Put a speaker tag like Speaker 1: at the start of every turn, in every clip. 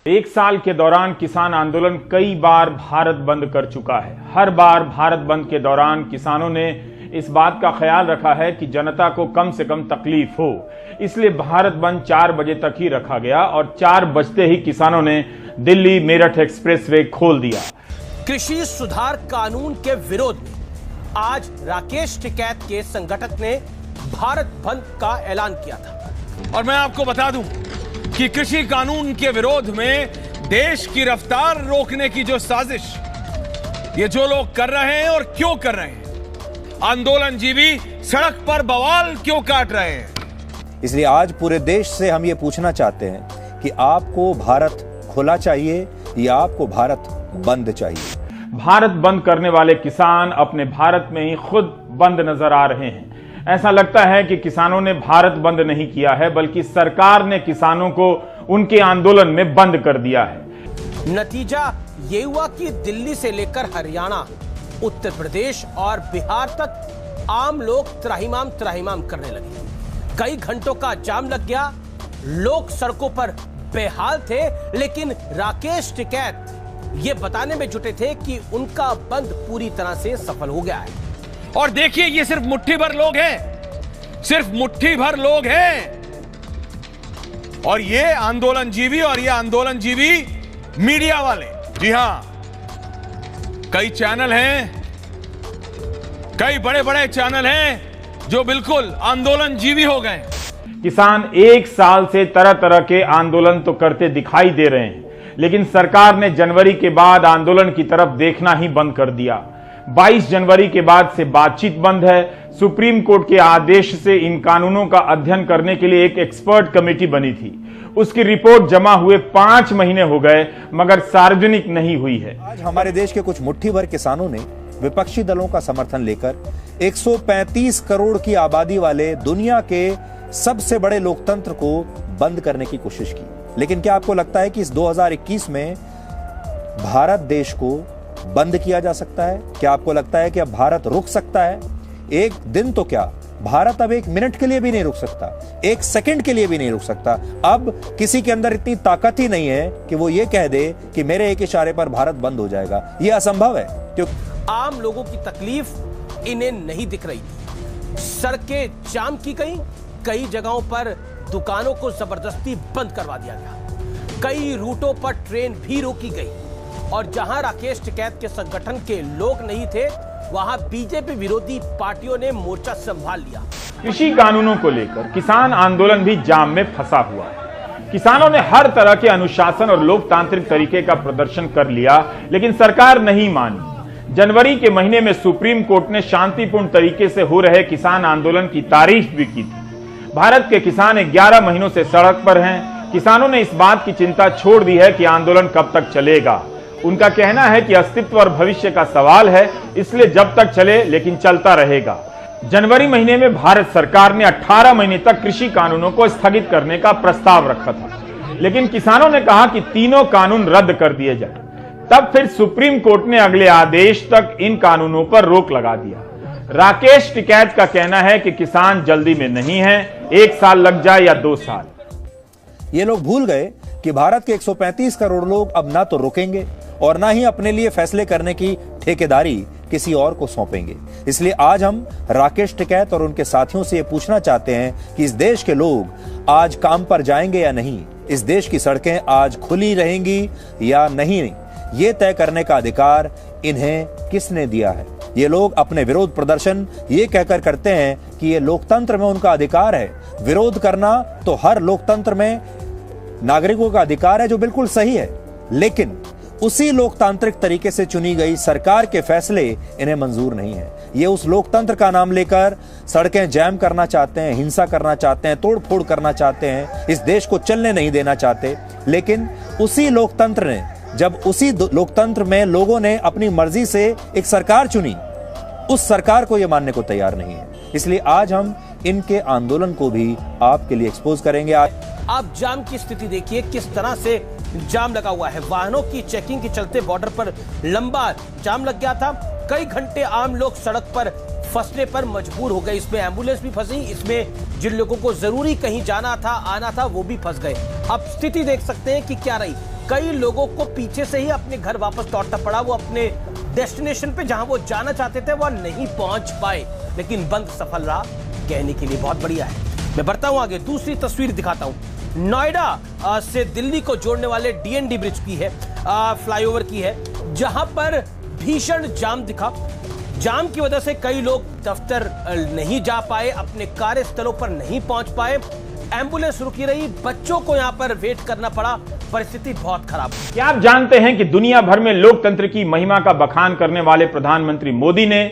Speaker 1: एक साल के दौरान किसान आंदोलन कई बार भारत बंद कर चुका है। हर बार भारत बंद के दौरान किसानों ने इस बात का ख्याल रखा है कि जनता को कम से कम तकलीफ हो, इसलिए भारत बंद 4 बजे तक ही रखा गया और 4 बजते ही किसानों ने दिल्ली मेरठ एक्सप्रेसवे खोल दिया।
Speaker 2: कृषि सुधार कानून के विरोध में आज राकेश टिकैत के संगठक ने भारत बंद का ऐलान किया था।
Speaker 3: और मैं आपको बता दूं कि कृषि कानून के विरोध में देश की रफ्तार रोकने की जो साजिश ये जो लोग कर रहे हैं और क्यों कर रहे हैं, आंदोलनजीवी सड़क पर बवाल क्यों काट रहे हैं,
Speaker 4: इसलिए आज पूरे देश से हम ये पूछना चाहते हैं कि आपको भारत खुला चाहिए या आपको भारत बंद चाहिए।
Speaker 1: भारत बंद करने वाले किसान अपने भारत में ही खुद बंद नजर आ रहे हैं। ऐसा लगता है कि किसानों ने भारत बंद नहीं किया है, बल्कि सरकार ने किसानों को उनके आंदोलन में बंद कर दिया है।
Speaker 2: नतीजा ये हुआ कि दिल्ली से लेकर हरियाणा, उत्तर प्रदेश और बिहार तक आम लोग त्राहिमाम करने लगे। कई घंटों का जाम लग गया, लोग सड़कों पर बेहाल थे, लेकिन राकेश टिकैत ये बताने में जुटे थे कि उनका बंद पूरी तरह से सफल हो गया है।
Speaker 3: और देखिए ये सिर्फ मुट्ठी भर लोग हैं, सिर्फ मुट्ठी भर लोग हैं। और ये आंदोलनजीवी मीडिया वाले, जी हां, कई चैनल हैं, कई बड़े चैनल हैं जो बिल्कुल आंदोलनजीवी हो गए।
Speaker 1: किसान 1 साल से तरह तरह के आंदोलन तो करते दिखाई दे रहे हैं, लेकिन सरकार ने जनवरी के बाद आंदोलन की तरफ देखना ही बंद कर दिया। 22 जनवरी के बाद से बातचीत बंद है। सुप्रीम कोर्ट के आदेश से इन कानूनों का अध्ययन करने के लिए एक एक्सपर्ट कमेटी बनी थी। उसकी रिपोर्ट जमा हुए 5 महीने हो गए, मगर सार्वजनिक नहीं हुई है।
Speaker 4: आज हमारे देश के कुछ मुट्ठी भर किसानों ने विपक्षी दलों का समर्थन लेकर 135 करोड़ की आबादी वाले दुनिया के सबसे बड़े लोकतंत्र को बंद करने की कोशिश की। लेकिन क्या आपको लगता है कि इस 2021 में भारत देश को बंद किया जा सकता है? क्या आपको लगता है कि अब भारत रुक सकता है? एक दिन तो क्या, भारत अब 1 मिनट के लिए भी नहीं रुक सकता, 1 सेकंड के लिए भी नहीं रुक सकता। अब किसी के अंदर इतनी ताकत ही नहीं है कि वो ये कह दे कि मेरे एक इशारे पर भारत बंद हो जाएगा। ये असंभव है। क्योंकि
Speaker 2: आम लोगों की तकलीफ इन्हें नहीं दिख रही थी। सड़कें जाम की गई, कई जगहों पर दुकानों को जबरदस्ती बंद करवा दिया गया, कई रूटों पर ट्रेन भी रोकी गई, और जहां राकेश टिकैत के संगठन के लोग नहीं थे, वहां बीजेपी विरोधी पार्टियों ने मोर्चा संभाल लिया।
Speaker 1: कृषि कानूनों को लेकर किसान आंदोलन भी जाम में फंसा हुआ है। किसानों ने हर तरह के अनुशासन और लोकतांत्रिक तरीके का प्रदर्शन कर लिया, लेकिन सरकार नहीं मानी। जनवरी के महीने में सुप्रीम कोर्ट ने शांतिपूर्ण तरीके से हो रहे किसान आंदोलन की तारीफ भी की थी। भारत के किसान 11 महीनों से सड़क पर हैं। किसानों ने इस बात की चिंता छोड़ दी है कि आंदोलन कब तक चलेगा। उनका कहना है कि अस्तित्व और भविष्य का सवाल है, इसलिए जब तक चले लेकिन चलता रहेगा। जनवरी महीने में भारत सरकार ने 18 महीने तक कृषि कानूनों को स्थगित करने का प्रस्ताव रखा था, लेकिन किसानों ने कहा कि तीनों कानून रद्द कर दिए जाए। तब फिर सुप्रीम कोर्ट ने अगले आदेश तक इन कानूनों पर रोक लगा दिया। राकेश टिकैत का कहना है कि किसान जल्दी में नहीं है, 1 साल लग जाए या 2 साल।
Speaker 4: ये लोग भूल गए कि भारत के 135 करोड़ लोग अब ना तो रुकेंगे और ना ही अपने लिए फैसले करने की ठेकेदारी किसी और को सौंपेंगे। इसलिए आज हम राकेश टिकैत और उनके साथियों से ये पूछना चाहते हैं कि इस देश के लोग आज काम पर जाएंगे या नहीं, इस देश की सड़कें आज खुली रहेंगी या नहीं, ये तय करने का अधिकार इन्हें किसने दिया है। ये लोग अपने विरोध प्रदर्शन ये कहकर करते हैं कि ये लोकतंत्र में उनका अधिकार है। विरोध करना तो हर लोकतंत्र में नागरिकों का अधिकार है, जो बिल्कुल सही है, लेकिन उसी लोकतांत्रिक तरीके से चुनी गई सरकार के फैसले इन्हें मंजूर नहीं है। ये उस लोकतंत्र का नाम लेकर सड़कें जैम करना चाहते हैं, हिंसा करना चाहते हैं, तोड़फोड़ करना चाहते हैं, इस देश को चलने नहीं देना चाहते। लेकिन उसी लोकतंत्र ने, जब उसी लोकतंत्र में लोगों ने अपनी मर्जी से एक सरकार चुनी, उस सरकार को यह मानने को तैयार नहीं है। इसलिए आज हम इनके आंदोलन को भी आपके लिए एक्सपोज करेंगे।
Speaker 2: आप जाम की स्थिति देखिए, किस तरह से जाम लगा हुआ है। वाहनों की चेकिंग के चलते बॉर्डर पर लंबा जाम लग गया था। कई घंटे आम लोग सड़क पर फंसने पर मजबूर हो गए। इसमें एम्बुलेंस भी फंसी, इसमें जिन लोगों को जरूरी कहीं जाना था, आना था, वो भी फंस गए। अब स्थिति देख सकते हैं कि क्या रही। कई लोगों को पीछे से ही अपने घर वापस लौटना पड़ा। वो अपने डेस्टिनेशन पे जहां वो जाना चाहते थे वह नहीं पहुंच पाए, लेकिन बंद सफल रहा। कहने के लिए बहुत बढ़िया है। मैं बढ़ता हूं आगे, दूसरी तस्वीर दिखाता हूं। नोएडा से दिल्ली को जोड़ने वाले डीएनडी ब्रिज की है, फ्लाईओवर की है, जहां पर भीषण जाम दिखा। जाम की वजह से कई लोग दफ्तर नहीं जा पाए, अपने कार्यस्थलों पर नहीं पहुंच पाए, एम्बुलेंस रुकी रही, बच्चों को यहां पर वेट करना पड़ा। परिस्थिति बहुत खराब।
Speaker 1: क्या आप जानते हैं कि दुनिया भर में लोकतंत्र की महिमा का बखान करने वाले प्रधानमंत्री मोदी ने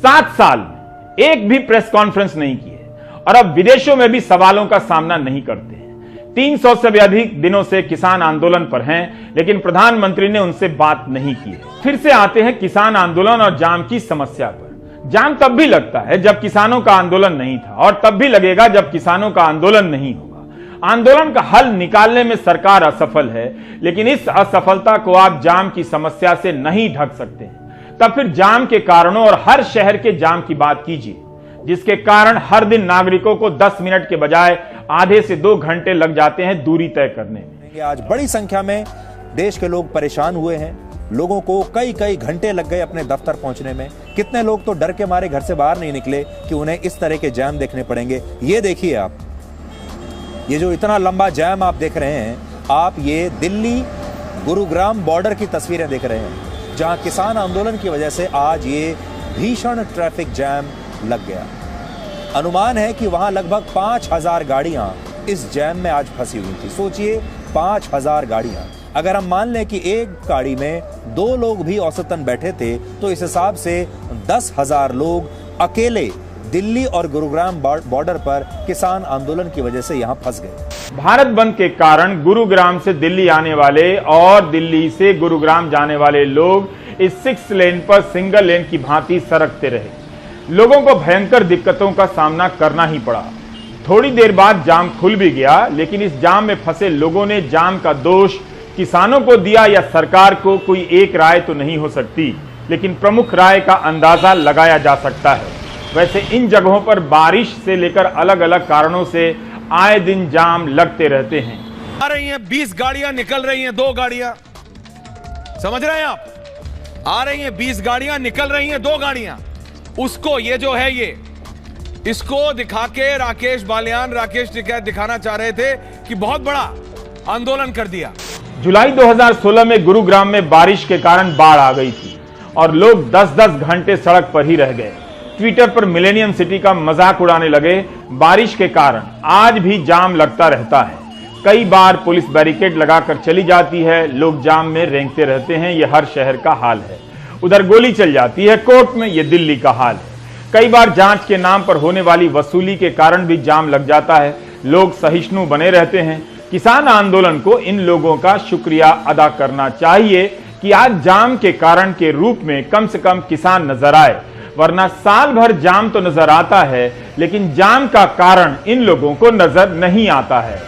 Speaker 1: 7 साल में एक भी प्रेस कॉन्फ्रेंस नहीं की है और अब विदेशों में भी सवालों का सामना नहीं करते हैं। 300 से भी अधिक दिनों से किसान आंदोलन पर हैं, लेकिन प्रधानमंत्री ने उनसे बात नहीं की है। फिर से आते हैं किसान आंदोलन और जाम की समस्या पर। जाम तब भी लगता है जब किसानों का आंदोलन नहीं था और तब भी लगेगा जब किसानों का आंदोलन नहीं होगा। आंदोलन का हल निकालने में सरकार असफल है, लेकिन इस असफलता को आप जाम की समस्या से नहीं ढक सकते हैं। तब फिर जाम के कारणों और हर शहर के जाम की बात कीजिए, जिसके कारण हर दिन नागरिकों को 10 मिनट के बजाय आधे से 2 घंटे लग जाते हैं दूरी तय करने में।
Speaker 4: आज बड़ी संख्या में देश के लोग परेशान हुए हैं। लोगों को कई कई घंटे लग गए अपने दफ्तर पहुंचने में। कितने लोग तो डर के मारे घर से बाहर नहीं निकले कि उन्हें इस तरह के जैम देखने पड़ेंगे। ये देखिए आप, ये जो इतना लंबा जैम आप देख रहे हैं, आप ये दिल्ली गुरुग्राम बॉर्डर की तस्वीरें देख रहे हैं, जहां किसान आंदोलन की वजह से आज ये भीषण ट्रैफिक जैम लग गया। अनुमान है कि वहां लगभग 5000 गाड़ियां इस जैम में आज फंसी हुई थी। सोचिए 5000 गाड़ियां। अगर हम मान लें कि एक गाड़ी में 2 लोग भी औसतन बैठे थे, तो इस हिसाब से 10,000 लोग अकेले दिल्ली और गुरुग्राम बॉर्डर पर किसान आंदोलन की वजह से यहां फंस गए।
Speaker 1: भारत बंद के कारण गुरुग्राम से दिल्ली आने वाले और दिल्ली से गुरुग्राम जाने वाले लोग इस 6 लेन पर सिंगल लेन की भांति सरकते रहे। लोगों को भयंकर दिक्कतों का सामना करना ही पड़ा। थोड़ी देर बाद जाम खुल भी गया, लेकिन इस जाम में फंसे लोगों ने जाम का दोष किसानों को दिया या सरकार को। कोई एक राय तो नहीं हो सकती, लेकिन प्रमुख राय का अंदाजा लगाया जा सकता है। वैसे इन जगहों पर बारिश से लेकर अलग अलग कारणों से आए दिन जाम लगते रहते हैं।
Speaker 3: आ रही हैं 20 गाड़ियां, निकल रही हैं 2 गाड़ियां। समझ रहे हैं आप? आ रही हैं 20 गाड़ियां, निकल रही हैं 2 गाड़ियां। उसको ये जो है ये इसको दिखा के राकेश बालियान, राकेश टिकैत दिखाना चाह रहे थे कि बहुत बड़ा आंदोलन कर दिया।
Speaker 1: जुलाई 2016 में गुरुग्राम में बारिश के कारण बाढ़ आ गई थी और लोग 10-10 घंटे सड़क पर ही रह गए। ट्विटर पर मिलेनियम सिटी का मजाक उड़ाने लगे। बारिश के कारण आज भी जाम लगता रहता है। कई बार पुलिस बैरिकेड लगाकर चली जाती है, लोग जाम में रेंगते रहते हैं। यह हर शहर का हाल है। उधर गोली चल जाती है कोर्ट में, यह दिल्ली का हाल है। कई बार जांच के नाम पर होने वाली वसूली के कारण भी जाम लग जाता है। लोग सहिष्णु बने रहते हैं। किसान आंदोलन को इन लोगों का शुक्रिया अदा करना चाहिए कि आज जाम के कारण के रूप में कम से कम किसान नजर आए, वरना साल भर जाम तो नजर आता है, लेकिन जाम का कारण इन लोगों को नजर नहीं आता है।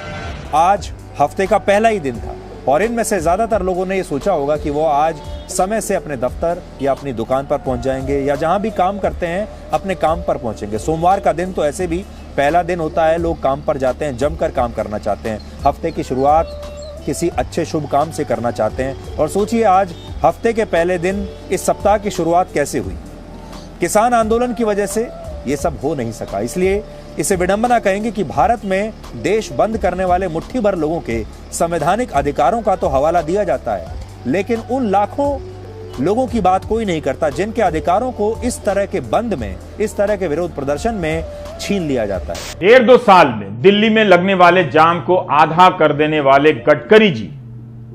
Speaker 4: आज हफ्ते का पहला ही दिन था और इनमें से ज्यादातर लोगों ने यह सोचा होगा कि वो आज समय से अपने दफ्तर या अपनी दुकान पर पहुंच जाएंगे या जहां भी काम करते हैं अपने काम पर पहुंचेंगे। सोमवार का दिन तो ऐसे भी पहला दिन होता है, लोग काम पर जाते हैं, जमकर काम करना चाहते हैं, हफ्ते की शुरुआत किसी अच्छे शुभ काम से करना चाहते हैं। और सोचिए आज हफ्ते के पहले दिन इस सप्ताह की शुरुआत कैसे हुई। किसान आंदोलन की वजह से ये सब हो नहीं सका, इसलिए इसे विडंबना कहेंगे कि भारत में देश बंद करने वाले मुट्ठी भर लोगों के संवैधानिक अधिकारों का तो हवाला दिया जाता है, लेकिन उन लाखों लोगों की बात कोई नहीं करता जिनके अधिकारों को इस तरह के बंद में, इस तरह के विरोध प्रदर्शन में छीन लिया जाता है।
Speaker 1: 1.5-2 साल में दिल्ली में लगने वाले जाम को आधा कर देने वाले गडकरी जी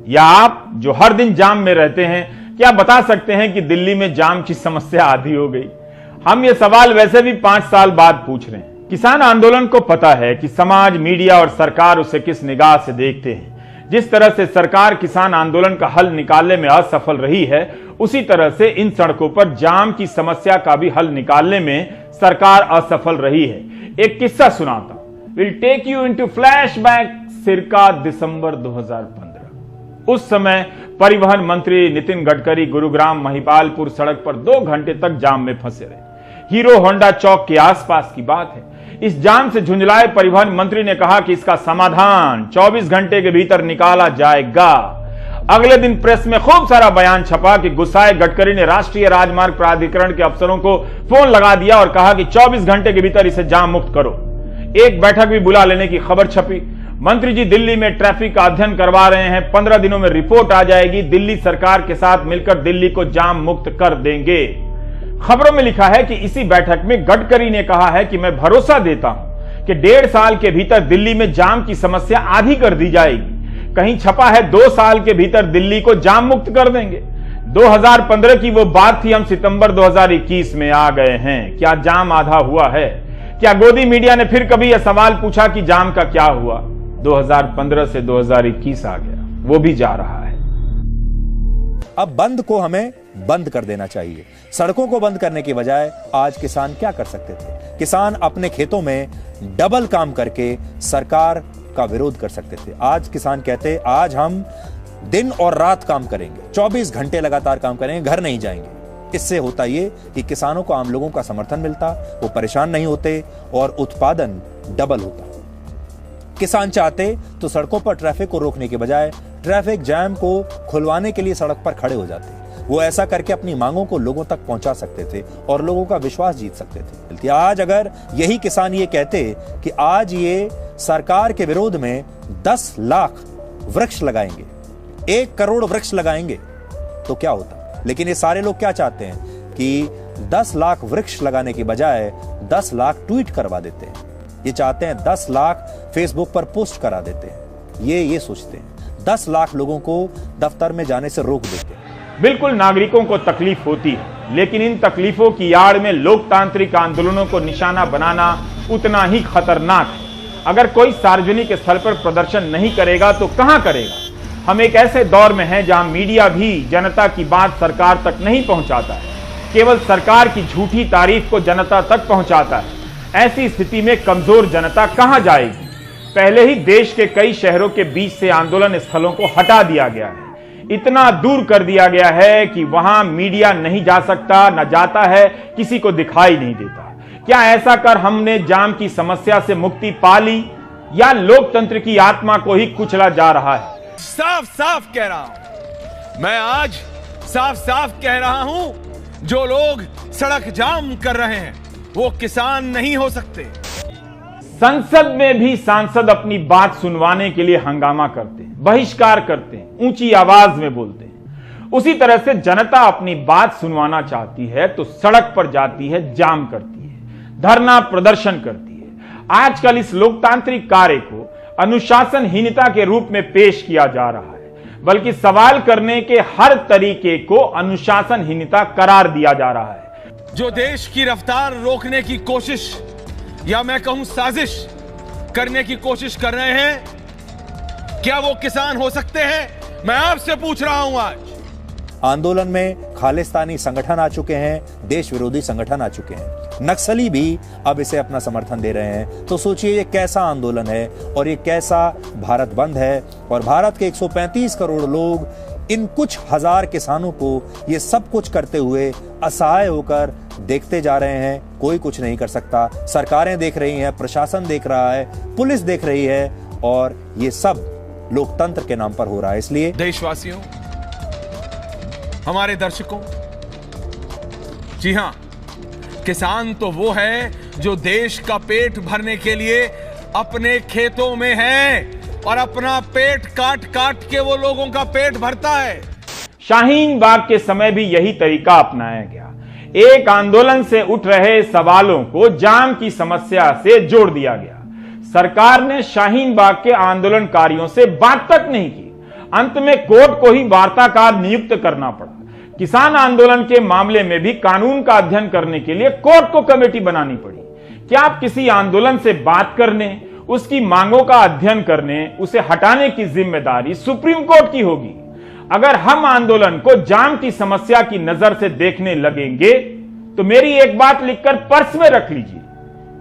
Speaker 1: या आप जो हर दिन जाम में रहते हैं, क्या बता सकते हैं कि दिल्ली में जाम की समस्या आधी हो गई? हम ये सवाल वैसे भी 5 साल बाद पूछ रहे हैं। किसान आंदोलन को पता है कि समाज, मीडिया और सरकार उसे किस निगाह से देखते हैं। जिस तरह से सरकार किसान आंदोलन का हल निकालने में असफल रही है, उसी तरह से इन सड़कों पर जाम की समस्या का भी हल निकालने में सरकार असफल रही है। एक किस्सा सुनाता हूं। Will take you into flashback circa दिसंबर 2015। उस समय परिवहन मंत्री नितिन गडकरी गुरुग्राम महिपालपुर सड़क पर 2 घंटे तक जाम में फंसे रहे। हीरो होंडा चौक के आसपास की बात है। इस जाम से झुंझलाए परिवहन मंत्री ने कहा कि इसका समाधान 24 घंटे के भीतर निकाला जाएगा। अगले दिन प्रेस में खूब सारा बयान छपा कि गुस्साए गडकरी ने राष्ट्रीय राजमार्ग प्राधिकरण के अफसरों को फोन लगा दिया और कहा कि 24 घंटे के भीतर इसे जाम मुक्त करो। एक बैठक भी बुला लेने की खबर छपी। मंत्री जी दिल्ली में ट्रैफिक का अध्ययन करवा रहे हैं, 15 दिनों में रिपोर्ट आ जाएगी, दिल्ली सरकार के साथ मिलकर दिल्ली को जाम मुक्त कर देंगे। खबरों में लिखा है कि इसी बैठक में गडकरी ने कहा है कि मैं भरोसा देता हूं कि 1.5 साल के भीतर दिल्ली में जाम की समस्या आधी कर दी जाएगी। कहीं छपा है 2 साल के भीतर दिल्ली को जाम मुक्त कर देंगे। 2015 की वो बात थी, हम सितंबर 2021 में आ गए हैं। क्या जाम आधा हुआ है? क्या गोदी मीडिया ने फिर कभी यह सवाल पूछा कि जाम का क्या हुआ? 2015 से 2021 आ गया, वो भी जा रहा है।
Speaker 4: अब बंद को हमें बंद कर देना चाहिए। सड़कों को बंद करने की बजाय आज किसान क्या कर सकते थे? किसान अपने खेतों में डबल काम करके सरकार का विरोध कर सकते थे। आज किसान कहते आज हम दिन और रात काम करेंगे, 24 घंटे लगातार काम करेंगे, घर नहीं जाएंगे। इससे होता ये कि किसानों को, आम लोगों का समर्थन मिलता, वो परेशान नहीं होते और उत्पादन डबल होता। किसान चाहते तो सड़कों पर ट्रैफिक को रोकने के बजाय ट्रैफिक जैम को खुलवाने के लिए सड़क पर खड़े हो जाते। वो ऐसा करके अपनी मांगों को लोगों तक पहुंचा सकते थे और लोगों का विश्वास जीत सकते थे। आज अगर यही किसान ये कहते कि आज ये सरकार के विरोध में 10 लाख वृक्ष लगाएंगे, 1 करोड़ वृक्ष लगाएंगे, तो क्या होता? लेकिन ये सारे लोग क्या चाहते हैं कि 10 लाख वृक्ष लगाने की बजाय 10 लाख ट्वीट करवा देते हैं। ये चाहते हैं 10 लाख फेसबुक पर पोस्ट करा देते हैं। ये सोचते हैं 10 लाख लोगों को दफ्तर में जाने से रोक देते हैं।
Speaker 1: बिल्कुल नागरिकों को तकलीफ होती है, लेकिन इन तकलीफों की आड़ में लोकतांत्रिक आंदोलनों को निशाना बनाना उतना ही खतरनाक है। अगर कोई सार्वजनिक स्थल पर प्रदर्शन नहीं करेगा तो कहां करेगा? हम एक ऐसे दौर में हैं जहां मीडिया भी जनता की बात सरकार तक नहीं पहुंचाता है, केवल सरकार की झूठी तारीफ को जनता तक पहुंचाता है। ऐसी स्थिति में कमजोर जनता कहां जाएगी? पहले ही देश के कई शहरों के बीच से आंदोलन स्थलों को हटा दिया गया है, इतना दूर कर दिया गया है कि वहां मीडिया नहीं जा सकता, न जाता है, किसी को दिखाई नहीं देता। क्या ऐसा कर हमने जाम की समस्या से मुक्ति पा ली या लोकतंत्र की आत्मा को ही कुचला जा रहा है?
Speaker 3: साफ साफ कह रहा हूं, मैं आज साफ साफ कह रहा हूं, जो लोग सड़क जाम कर रहे हैं वो किसान नहीं हो सकते।
Speaker 1: संसद में भी सांसद अपनी बात सुनवाने के लिए हंगामा करते हैं, बहिष्कार करते हैं, ऊंची आवाज में बोलते हैं। उसी तरह से जनता अपनी बात सुनवाना चाहती है तो सड़क पर जाती है, जाम करती है, धरना प्रदर्शन करती है। आजकल इस लोकतांत्रिक कार्य को अनुशासनहीनता के रूप में पेश किया जा रहा है, बल्कि सवाल करने के हर तरीके को अनुशासनहीनता करार दिया जा रहा है।
Speaker 3: जो देश की रफ्तार रोकने की कोशिश या मैं कहूं साजिश करने की कोशिश कर रहे हैं, क्या वो किसान हो सकते हैं? मैं आपसे पूछ रहा हूं। आज
Speaker 4: आंदोलन में खालिस्तानी संगठन आ चुके हैं, देश विरोधी संगठन आ चुके हैं, नक्सली भी अब इसे अपना समर्थन दे रहे हैं। तो सोचिए ये कैसा आंदोलन है और ये कैसा भारत बंद है। और भारत के 135 करोड़ लोग इन कुछ हजार किसानों को ये सब कुछ करते हुए असहाय होकर देखते जा रहे हैं। कोई कुछ नहीं कर सकता। सरकारें देख रही हैं, प्रशासन देख रहा है, पुलिस देख रही है और ये सब लोकतंत्र के नाम पर हो रहा है। इसलिए
Speaker 3: देशवासियों, हमारे दर्शकों, जी हां, किसान तो वो है जो देश का पेट भरने के लिए अपने खेतों में है और अपना पेट काट काट के वो लोगों का पेट भरता है।
Speaker 1: शाहीन बाग के समय भी यही तरीका अपनाया गया। एक आंदोलन से उठ रहे सवालों को जाम की समस्या से जोड़ दिया गया। सरकार ने शाहीन बाग के आंदोलनकारियों से बात तक नहीं की। अंत में कोर्ट को ही वार्ताकार नियुक्त करना पड़ा। किसान आंदोलन के मामले में भी कानून का अध्ययन करने के लिए कोर्ट को कमेटी बनानी पड़ी। क्या आप किसी आंदोलन से बात करने, उसकी मांगों का अध्ययन करने, उसे हटाने की जिम्मेदारी सुप्रीम कोर्ट की होगी। अगर हम आंदोलन को जाम की समस्या की नजर से देखने लगेंगे तो मेरी एक बात लिखकर पर्स में रख लीजिए,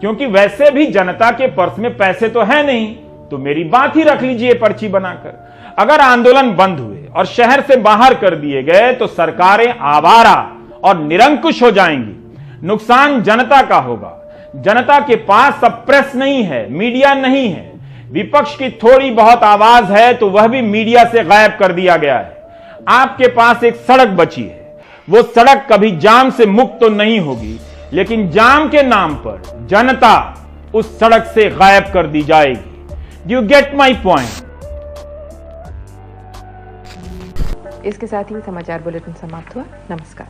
Speaker 1: क्योंकि वैसे भी जनता के पर्स में पैसे तो है नहीं, तो मेरी बात ही रख लीजिए पर्ची बनाकर। अगर आंदोलन बंद हुए और शहर से बाहर कर दिए गए तो सरकारें आवारा और निरंकुश हो जाएंगी। नुकसान जनता का होगा। जनता के पास अब प्रेस नहीं है, मीडिया नहीं है। विपक्ष की थोड़ी बहुत आवाज है तो वह भी मीडिया से गायब कर दिया गया है। आपके पास एक सड़क बची है। वो सड़क कभी जाम से मुक्त तो नहीं होगी, लेकिन जाम के नाम पर जनता उस सड़क से गायब कर दी जाएगी। You get my point?
Speaker 5: इसके साथ ही समाचार बुलेटिन समाप्त हुआ। नमस्कार।